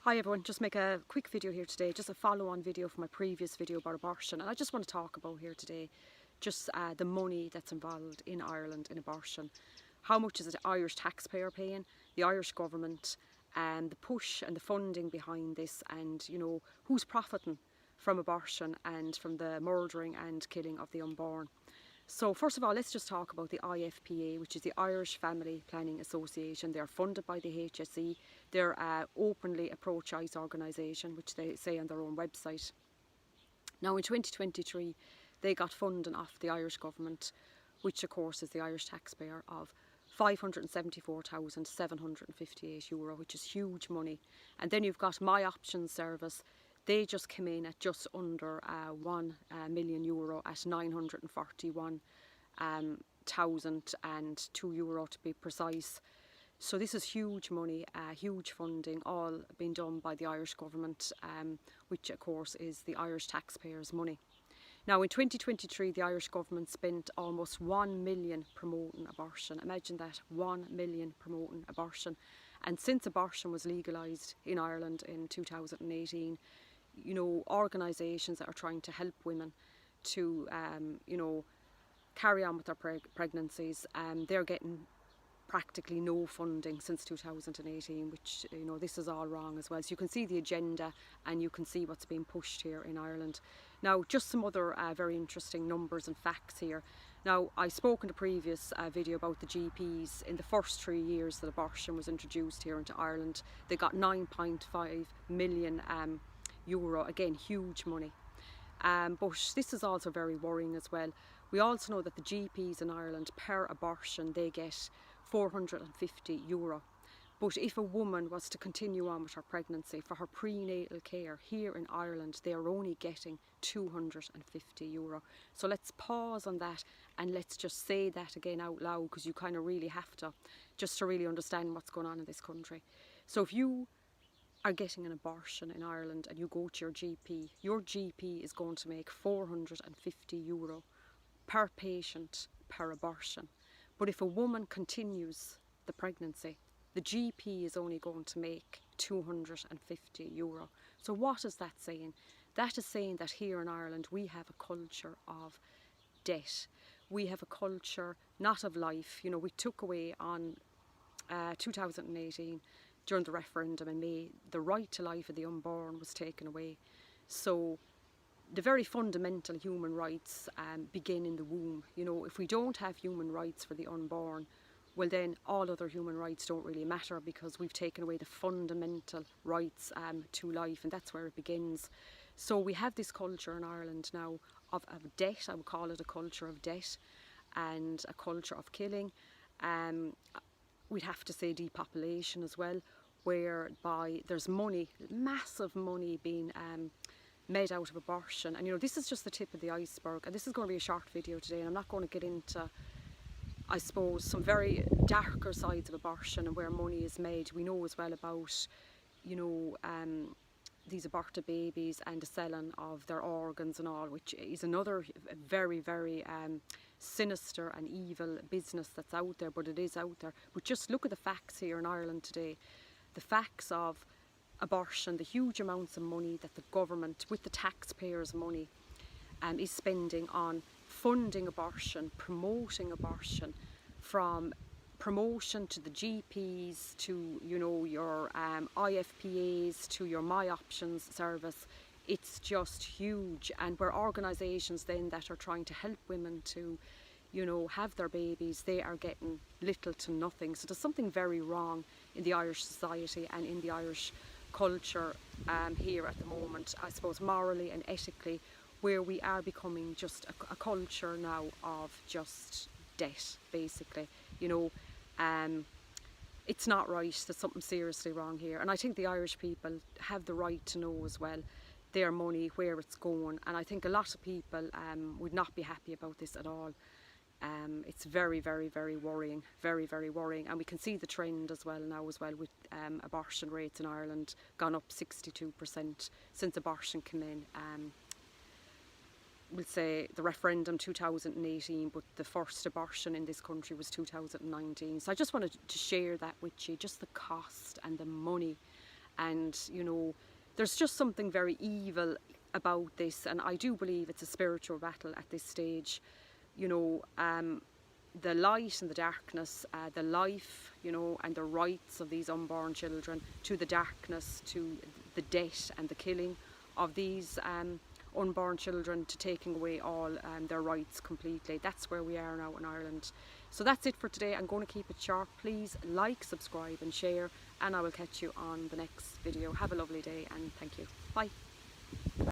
Hi everyone, just make a quick video here today, just a follow-on video from my previous video about abortion, and I just want to talk about here today just the money that's involved in Ireland in abortion. How much is the Irish taxpayer paying, the Irish government, and the push and the funding behind this, and you know who's profiting from abortion and from the murdering and killing of the unborn. So first of all, let's just talk about the IFPA, which is the Irish Family Planning Association. They're funded by the HSE. They're openly a pro-choice organisation, which they say on their own website. Now in 2023, they got funding off the Irish government, which of course is the Irish taxpayer, of €574,758, which is huge money. And then you've got My Options service. They just came in at just under €1 million at 941,002 euro to be precise. So this is huge money, huge funding, all being done by the Irish government, which of course is the Irish taxpayers' money. Now in 2023 the Irish government spent almost 1 million promoting abortion. Imagine that, 1 million promoting abortion. And since abortion was legalised in Ireland in 2018, you know, organisations that are trying to help women to you know, carry on with their pregnancies, they're getting practically no funding since 2018, which, you know, this is all wrong as well. So you can see the agenda and you can see what's being pushed here in Ireland. Now just some other very interesting numbers and facts here. Now I spoke in the previous video about the GPs. In the first 3 years that abortion was introduced here into Ireland, they got 9.5 million euro, again huge money. But this is also very worrying as well. We also know that the GPs in Ireland per abortion, they get €450. But if a woman was to continue on with her pregnancy for her prenatal care here in Ireland, they are only getting €250. So let's pause on that and let's just say that again out loud, because you kind of really have to, just to really understand what's going on in this country. So if you are getting an abortion in Ireland and you go to your GP is going to make €450 per patient per abortion. But if a woman continues the pregnancy, the GP is only going to make €250. So what is that saying? That is saying that here in Ireland we have a culture of debt. We have a culture not of life. You know, we took away on 2018 during the referendum in May, the right to life of the unborn was taken away. So the very fundamental human rights begin in the womb. You know, if we don't have human rights for the unborn, well then all other human rights don't really matter, because we've taken away the fundamental rights to life, and that's where it begins. So we have this culture in Ireland now of debt. I would call it a culture of debt and a culture of killing. We'd have to say depopulation as well, whereby there's money, massive money being made out of abortion. And you know, this is just the tip of the iceberg, and this is going to be a short video today, and I'm not going to get into, I suppose, some very darker sides of abortion and where money is made. We know as well about, you know, these aborted babies and the selling of their organs and all, which is another very, very sinister and evil business that's out there, but it is out there. But just look at the facts here in Ireland today. The facts of abortion, the huge amounts of money that the government, with the taxpayers' money, is spending on funding abortion, promoting abortion, from promotion to the GPs, to, you know, your IFPAs, to your My Options service. It's just huge. And where organisations then that are trying to help women to, you know, have their babies, they are getting little to nothing. So there's something very wrong in the Irish society and in the Irish culture here at the moment, I suppose morally and ethically, where we are becoming just a culture now of just debt, basically. You know, it's not right. There's something seriously wrong here, and I think the Irish people have the right to know as well their money, where it's going. And I think a lot of people would not be happy about this at all. It's very, very, very worrying, very, very worrying. And we can see the trend as well now as well, with abortion rates in Ireland gone up 62% since abortion came in. We'll say the referendum 2018, but the first abortion in this country was 2019. So I just wanted to share that with you, just the cost and the money and you know, there's just something very evil about this, and I do believe it's a spiritual battle at this stage. You know, the light and the darkness, the life, you know, and the rights of these unborn children, to the darkness, to the death and the killing of these unborn children, to taking away all their rights completely. That's where we are now in Ireland. So that's it for today. I'm going to keep it short. Please like, subscribe and share, and I will catch you on the next video. Have a lovely day and thank you. Bye.